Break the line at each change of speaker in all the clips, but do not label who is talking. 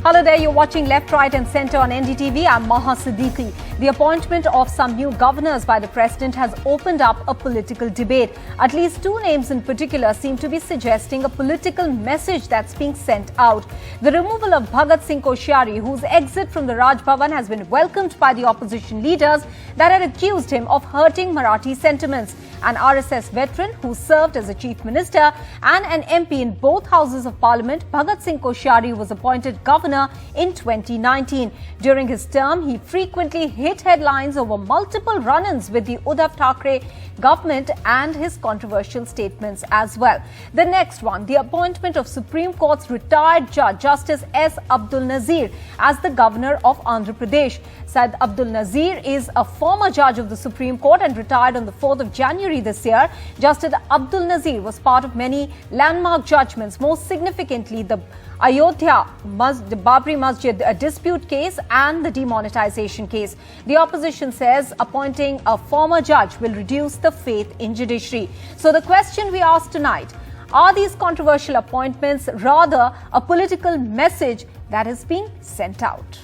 Hello there, you're watching Left, Right and Centre on NDTV. I'm Maha Siddiqui. The appointment of some new governors by the President has opened up a political debate. At least two names in particular seem to be suggesting a political message that's being sent out. The removal of Bhagat Singh Koshiyari, whose exit from the Raj Bhavan has been welcomed by the opposition leaders that had accused him of hurting Marathi sentiments. An RSS veteran who served as a chief minister and an MP in both houses of parliament, Bhagat Singh Koshiyari was appointed governor in 2019. During his term, he frequently hit headlines over multiple run-ins with the Uddhav Thackeray government and his controversial statements as well. The next one, the appointment of Supreme Court's retired judge, Justice S Abdul Nazeer, as the governor of Andhra Pradesh. Said Abdul Nazeer is a former judge of the Supreme Court and retired on the 4th of January this year. Justice Abdul Nazeer was part of many landmark judgments, most significantly the Ayodhya-Babri Masjid dispute case and the demonetization case. The opposition says appointing a former judge will reduce the faith in judiciary. So the question we ask tonight, are these controversial appointments rather a political message that is being sent out?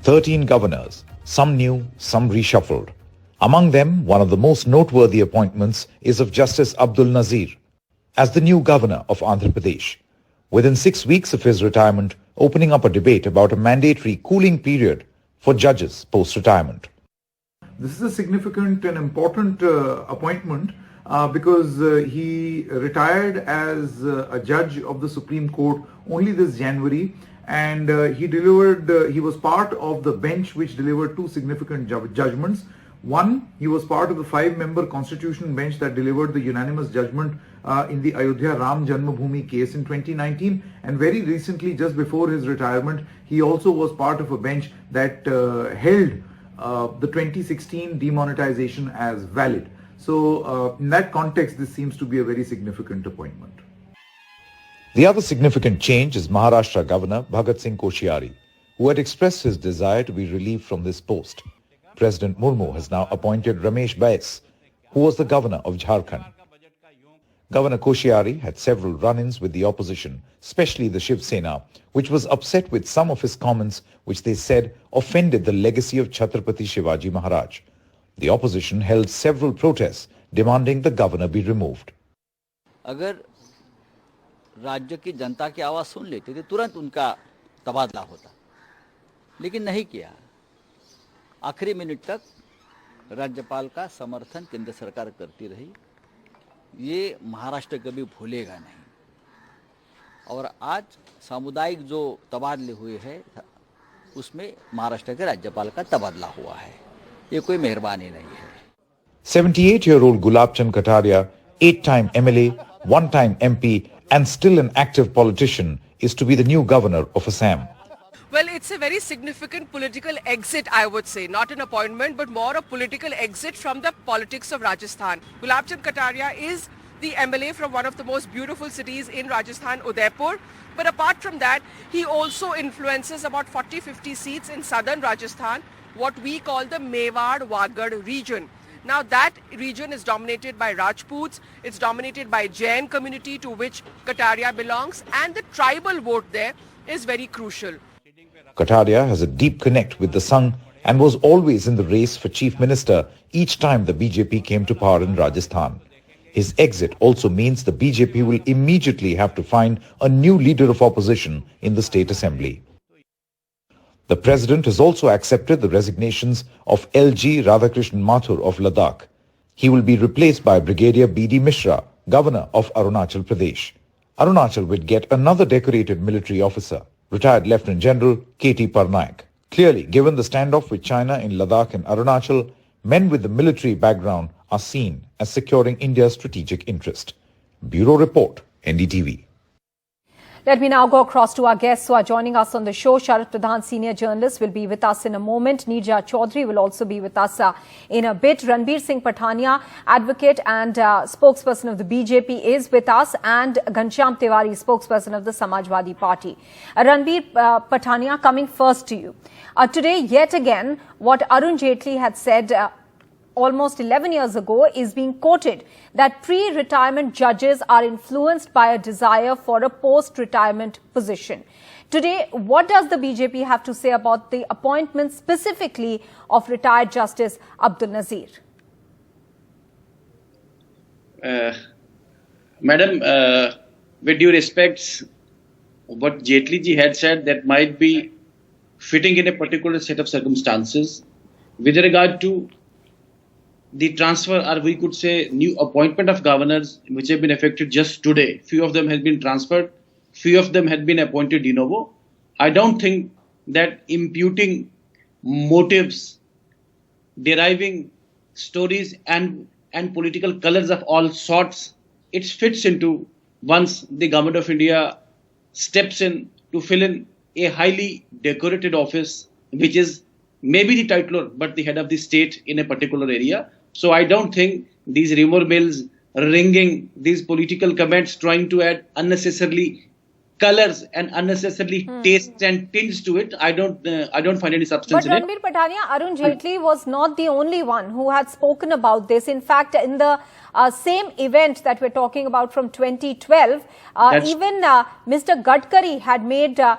13 governors, some new, some reshuffled. Among them, one of the most noteworthy appointments is of Justice Abdul Nazeer as the new governor of Andhra Pradesh, within 6 weeks of his retirement, opening up a debate about a mandatory cooling period for judges post-retirement.
This is a significant and important appointment because he retired as a judge of the Supreme Court only this January, and he was part of the bench which delivered two significant judgments. One, he was part of the 5-member constitutional bench that delivered the unanimous judgment in the Ayodhya-Ram Janmabhoomi case in 2019, and very recently, just before his retirement, he also was part of a bench that held the 2016 demonetization as valid. So in that context, this seems to be a very significant appointment.
The other significant change is Maharashtra Governor Bhagat Singh Koshiyari, who had expressed his desire to be relieved from this post. President Murmu has now appointed Ramesh Bais, who was the governor of Jharkhand. Governor Koshiyari had several run-ins with the opposition, especially the Shiv Sena, which was upset with some of his comments which they said offended the legacy of Chhatrapati Shivaji Maharaj. The opposition held several protests demanding the governor be removed.
अगर राज्य की जनता की आवाज़ सुन लेते थे तुरंत उनका तबादला होता, लेकिन नहीं किया। आखिरी मिनट तक राज्यपाल का समर्थन केंद्र सरकार करती रही। ये महाराष्ट्र कभी भूलेगा नहीं। और आज सामुदायिक जो तबादले हुए हैं उसमें महाराष्ट्र के राज्यपाल का तबादला हुआ है। ये कोई मेहरबानी नहीं है।
78-year-old Gulab Chand Kataria, 8-time MLA, 1-time MP and still an active politician, is to be the new governor of Assam.
Well, it's a very significant political exit, I would say. Not an appointment, but more a political exit from the politics of Rajasthan. Gulab Chand Kataria is the MLA from one of the most beautiful cities in Rajasthan, Udaipur. But apart from that, he also influences about 40-50 seats in southern Rajasthan, what we call the Mewar-Wagad region. Now that region is dominated by Rajputs, it's dominated by Jain community to which Kataria belongs, and the tribal vote there is very crucial.
Kataria has a deep connect with the Sangh and was always in the race for chief minister each time the BJP came to power in Rajasthan. His exit also means the BJP will immediately have to find a new leader of opposition in the state assembly. The president has also accepted the resignations of LG Radhakrishnan Mathur of Ladakh. He will be replaced by Brigadier B.D. Mishra, governor of Arunachal Pradesh. Arunachal will get another decorated military officer, retired Lieutenant General K.T. Parnaik. Clearly, given the standoff with China in Ladakh and Arunachal, men with the military background are seen as securing India's strategic interest. Bureau Report, NDTV.
Let me now go across to our guests who are joining us on the show. Sharat Pradhan, senior journalist, will be with us in a moment. Neerja Chaudhary will also be with us in a bit. Ranbir Singh Pathania, advocate and spokesperson of the BJP, is with us, and Ghanshyam Tiwari, spokesperson of the Samajwadi Party. Ranbir Pathania, coming first to you. Today, yet again, what Arun Jaitley had said almost 11 years ago, is being quoted that pre-retirement judges are influenced by a desire for a post-retirement position. Today, what does the BJP have to say about the appointment specifically of retired Justice Abdul Nazeer?
Madam, with due respects, what Jaitley ji had said, that might be fitting in a particular set of circumstances. With regard to the transfer, or we could say new appointment of governors, which have been effected just today, few of them have been transferred, few of them had been appointed de novo. I don't think that imputing motives, deriving stories and political colors of all sorts, it fits into once the government of India steps in to fill in a highly decorated office, which is maybe the titular, but the head of the state in a particular area. So I don't think these rumor mills ringing, these political comments trying to add unnecessarily colors and unnecessarily tastes and tints to it, I don't find any substance in it.
But Ranbir Patania, Arun Jaitley was not the only one who had spoken about this. In fact, in the same event that we're talking about from 2012, even Mr. Gadkari had made a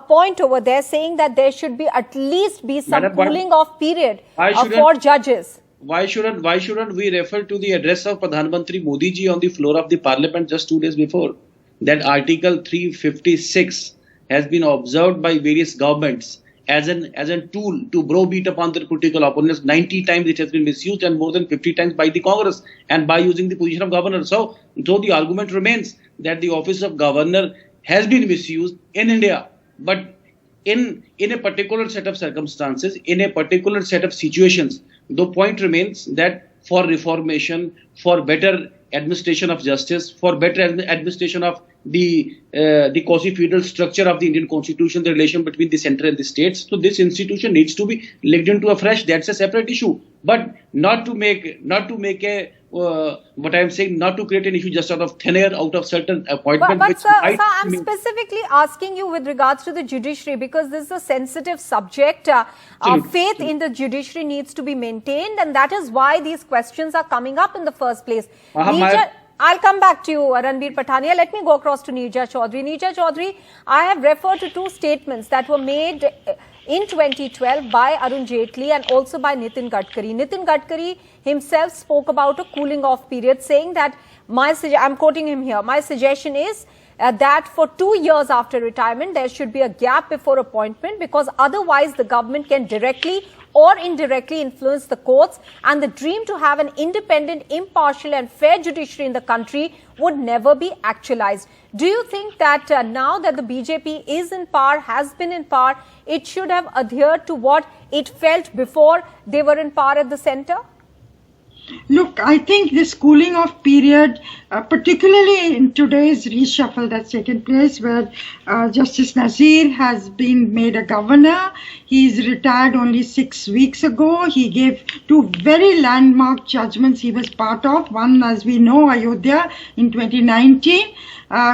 point over there saying that there should be at least be some cooling off period for judges.
Why shouldn't we refer to the address of Pradhan Mantri Modi ji on the floor of the parliament just 2 days before? That Article 356 has been observed by various governments as a tool to browbeat upon their political opponents. 90 times it has been misused, and more than 50 times by the Congress, and by using the position of governor. So the argument remains that the office of governor has been misused in India, but in a particular set of circumstances, in a particular set of situations. The point remains that for reformation, for better administration of justice, for better administration of the quasi-feudal structure of the Indian Constitution, the relation between the centre and the states, so this institution needs to be looked into afresh. That's a separate issue, but not to make a what I'm saying, not to create an issue just out of thin air, out of certain appointment.
But sir, I'm specifically asking you with regards to the judiciary, because this is a sensitive subject. Faith in the judiciary needs to be maintained, and that is why these questions are coming up in the first place. I'll come back to you, Ranbir Patania. Let me go across to Neerja Chaudhary. Neerja Chaudhary, I have referred to two statements that were made in 2012 by Arun Jaitley and also by Nitin Gadkari. Nitin Gadkari himself spoke about a cooling off period, saying that, I'm quoting him here, my suggestion is that for 2 years after retirement, there should be a gap before appointment, because otherwise the government can directly or indirectly influence the courts, and the dream to have an independent, impartial and fair judiciary in the country would never be actualized. Do you think that now that the BJP is in power, has been in power, it should have adhered to what it felt before they were in power at the centre?
Look, I think this cooling off period, particularly in today's reshuffle that's taken place, where Justice Nazir has been made a governor. He's retired only 6 weeks ago. He gave 2 very landmark judgments he was part of. One, as we know, Ayodhya in 2019,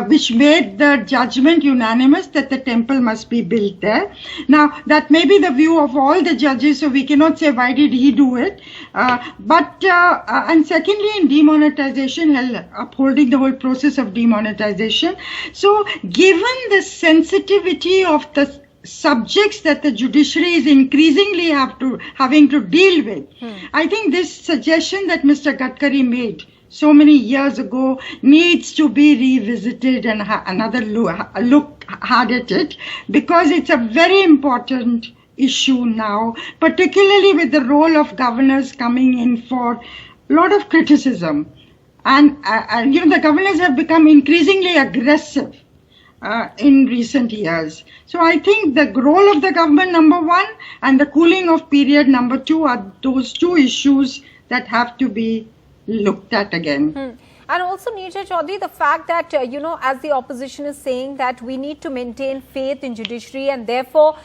which made the judgment unanimous that the temple must be built there. Now, that may be the view of all the judges, so we cannot say why did he do it. And secondly, in demonetization, upholding the whole process of demonetization. So, given the sensitivity of the subjects that the judiciary is increasingly having to deal with, I think this suggestion that Mr. Gadkari made so many years ago needs to be revisited and another look hard at it, because it's a very important issue now, particularly with the role of governors coming in for a lot of criticism. And the governors have become increasingly aggressive in recent years. So I think the role of the government, number one, and the cooling off period, number two, are those two issues that have to be looked at again.
And also, Neerja Chaudhary, the fact that, as the opposition is saying that we need to maintain faith in judiciary, and therefore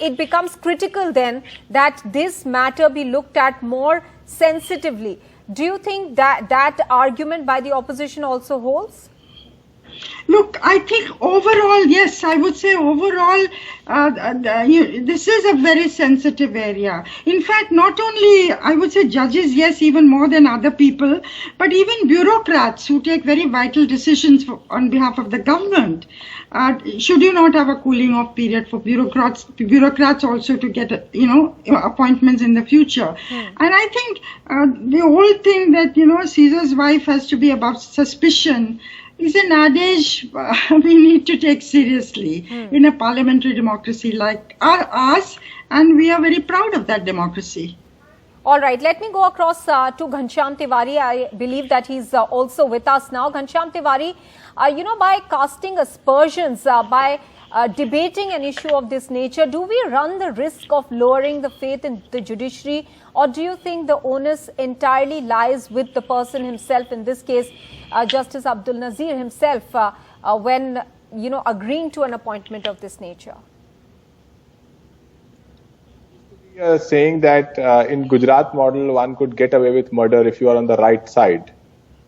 it becomes critical then that this matter be looked at more sensitively. Do you think that that argument by the opposition also holds?
Look, I think overall, yes, I would say overall, this is a very sensitive area. In fact, not only, I would say judges, yes, even more than other people, but even bureaucrats who take very vital decisions on behalf of the government. Should you not have a cooling off period for bureaucrats also to get, appointments in the future? And I think the whole thing that, Caesar's wife has to be above suspicion is an adage we need to take seriously in a parliamentary democracy like ours, and we are very proud of that democracy.
All right, let me go across to Ghanshyam Tiwari. I believe that he's also with us now. Ghanshyam Tiwari, by casting aspersions, by debating an issue of this nature, do we run the risk of lowering the faith in the judiciary, or do you think the onus entirely lies with the person himself, in this case, Justice Abdul Nazeer himself, when, agreeing to an appointment of this nature?
Saying that in Gujarat model, one could get away with murder if you are on the right side.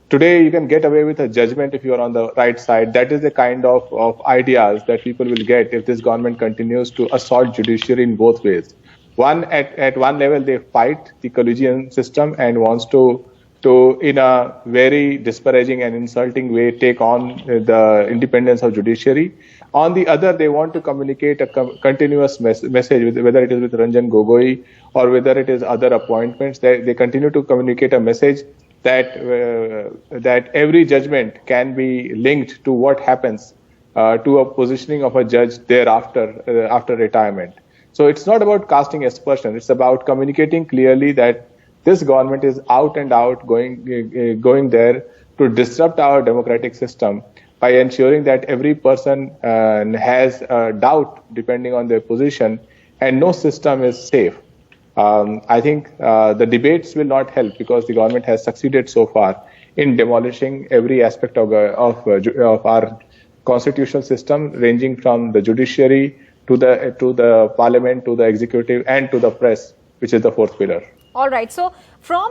Today, you can get away with a judgment if you are on the right side. That is the kind of ideas that people will get if this government continues to assault judiciary in both ways. One, at one level, they fight the collegium system and wants to in a very disparaging and insulting way, take on the independence of judiciary. On the other, they want to communicate a continuous message, whether it is with Ranjan Gogoi or whether it is other appointments. They continue to communicate a message that every judgment can be linked to what happens to a positioning of a judge thereafter, after retirement. So it's not about casting aspersion. It's about communicating clearly that this government is out and out going there to disrupt our democratic system by ensuring that every person has a doubt depending on their position, and no system is safe. I think the debates will not help because the government has succeeded so far in demolishing every aspect of our constitutional system, ranging from the judiciary to the parliament, to the executive, and to the press, which is the fourth pillar.
All right. So from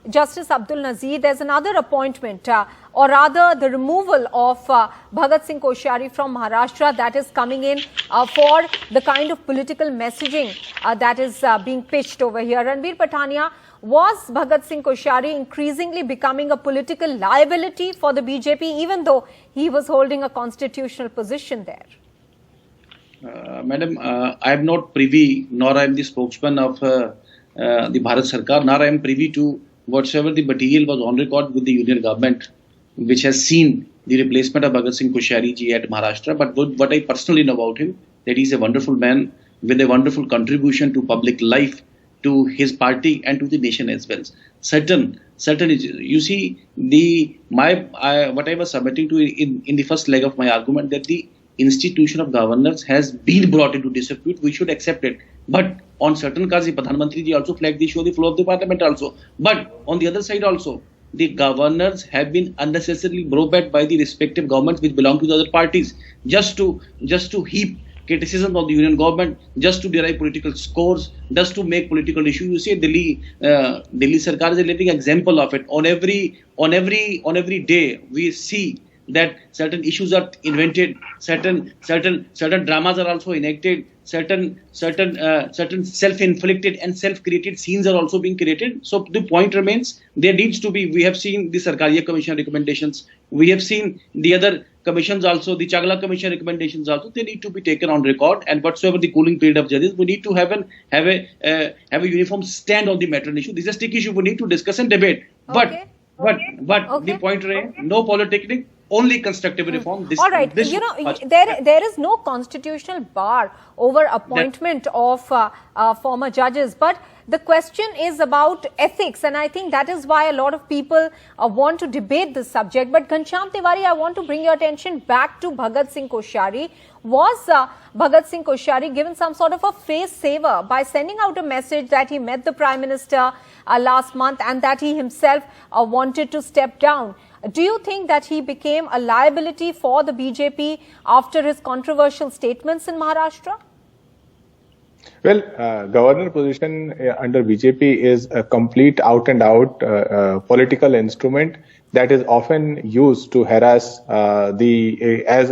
Justice Abdul Nazeer, there's another appointment, or rather the removal of Bhagat Singh Koshiyari from Maharashtra that is coming in for the kind of political messaging that is being pitched over here. Ranbir Pathania, was Bhagat Singh Koshiyari increasingly becoming a political liability for the BJP, even though he was holding a constitutional position there?
Madam, I am not privy, nor I am the spokesman of the Bharat Sarkar, nor I am privy to whatsoever the material was on record with the union government, which has seen the replacement of Bhagat Singh Koshiyari ji at Maharashtra. But what I personally know about him, that he is a wonderful man with a wonderful contribution to public life, to his party and to the nation as well. Certain, you see, what I was submitting to in the first leg of my argument, that the institution of governors has been brought into disrepute. We should accept it. But on certain cases, Pradhan Mantri ji also flagged the issue of the flow of the parliament also. But on the other side also, the governors have been unnecessarily browbeaten by the respective governments which belong to the other parties, just to heap criticism of the union government, just to derive political scores, just to make political issues. You see, Delhi Sarkar is a living example of it. On every day, we see that certain issues are invented, certain dramas are also enacted, certain self-inflicted and self-created scenes are also being created. So the point remains, there needs to be, we have seen the Sarkariya Commission recommendations, we have seen the other commissions also, the Chagla Commission recommendations also, they need to be taken on record, and whatsoever the cooling period of judges, we need to have a uniform stand on the matter issue. This is a sticky issue we need to discuss and debate.
Okay.
But the point remains, no politicking, only constructive reform.
All right, there is no constitutional bar over appointment of former judges, but the question is about ethics, and I think that is why a lot of people want to debate this subject. But Ghanshyam Tiwari, I want to bring your attention back to Bhagat Singh Koshiyari. Was Bhagat Singh Koshiyari given some sort of a face saver by sending out a message that he met the Prime Minister last month and that he himself wanted to step down? Do you think that he became a liability for the BJP after his controversial statements in Maharashtra?
Well, governor position under BJP is a complete out-and-out political instrument that is often used to harass as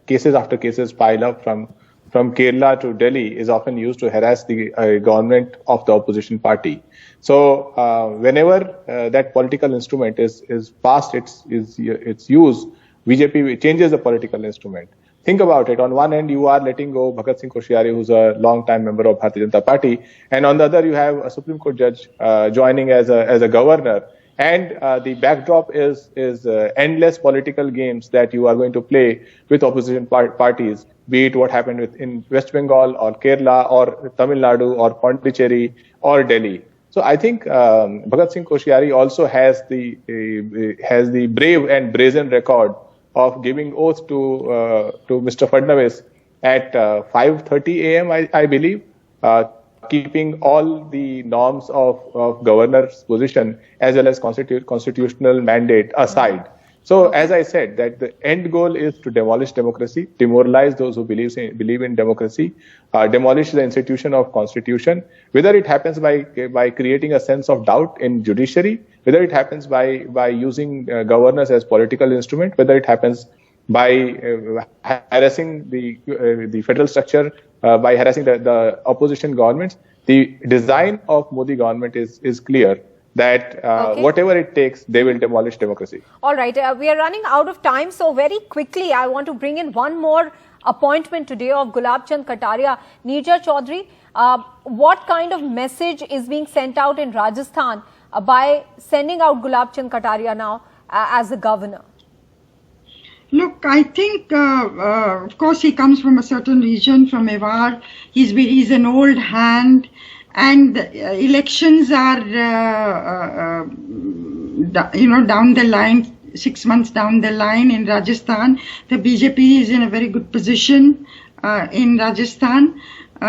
cases after cases pile up from Kerala to Delhi is often used to harass the government of the opposition party. So whenever that political instrument is past its use, BJP changes the political instrument. Think about it. On one end, you are letting go Bhagat Singh Koshiyari, who's a long-time member of Bharatiya Janata Party, and on the other, you have a Supreme Court judge joining as a governor. And the backdrop is endless political games that you are going to play with opposition parties, be it what happened in West Bengal or Kerala or Tamil Nadu or Pondicherry or Delhi. So I think Bhagat Singh Koshiyari also has the brave and brazen record of giving oath to Mr. Fadnavis at 5:30 a.m. I believe, keeping all the norms of governor's position as well as constitutional mandate aside. So as I said, that the end goal is to demolish democracy, demoralize those who believe in democracy, demolish the institution of constitution, whether it happens by creating a sense of doubt in judiciary, whether it happens by using governors as political instrument, whether it happens by harassing the federal structure, by harassing the opposition governments. The design of Modi government is clear, that whatever it takes, they will demolish democracy.
All right, we are running out of time, so very quickly I want to bring in one more appointment today of Gulab Chand Kataria. Neerja Chaudhary, what kind of message is being sent out in Rajasthan by sending out Gulab Chand Kataria now as a governor?
Look, I think, of course, he comes from a certain region, from Mewar. He's an old hand. And elections are, down the line, 6 months down the line in Rajasthan. The BJP is in a very good position in Rajasthan,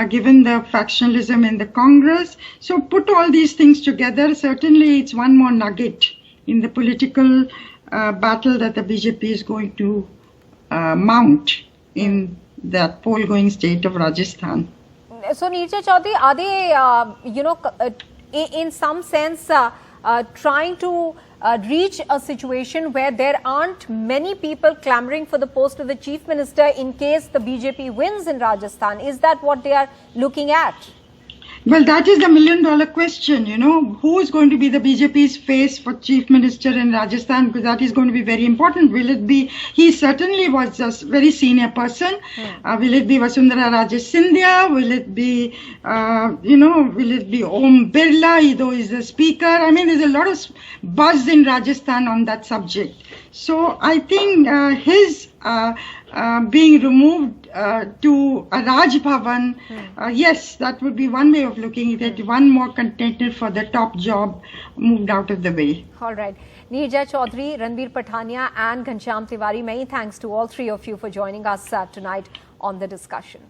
given the factionalism in the Congress. So put all these things together, certainly it's one more nugget in the political battle that the BJP is going to mount in that poll-going state of Rajasthan.
So, Neerja Chaudhary, are they, in some sense, trying to reach a situation where there aren't many people clamoring for the post of the Chief Minister in case the BJP wins in Rajasthan? Is that what they are looking at?
Well, that is the million-dollar question, who is going to be the BJP's face for Chief Minister in Rajasthan, because that is going to be very important. Will it be, he certainly was a very senior person. Will it be Vasundhara Raje Scindia? Will it be, will it be Om Birla, though he's the speaker? I mean, there's a lot of buzz in Rajasthan on that subject. So I think his being removed to a Raj Bhavan, yes, that would be one way of looking at it. One more contender for the top job moved out of the way.
All right. Neerja Chaudhary, Ranbir Pathania and Ghanshyam Tiwari, many thanks to all three of you for joining us tonight on the discussion.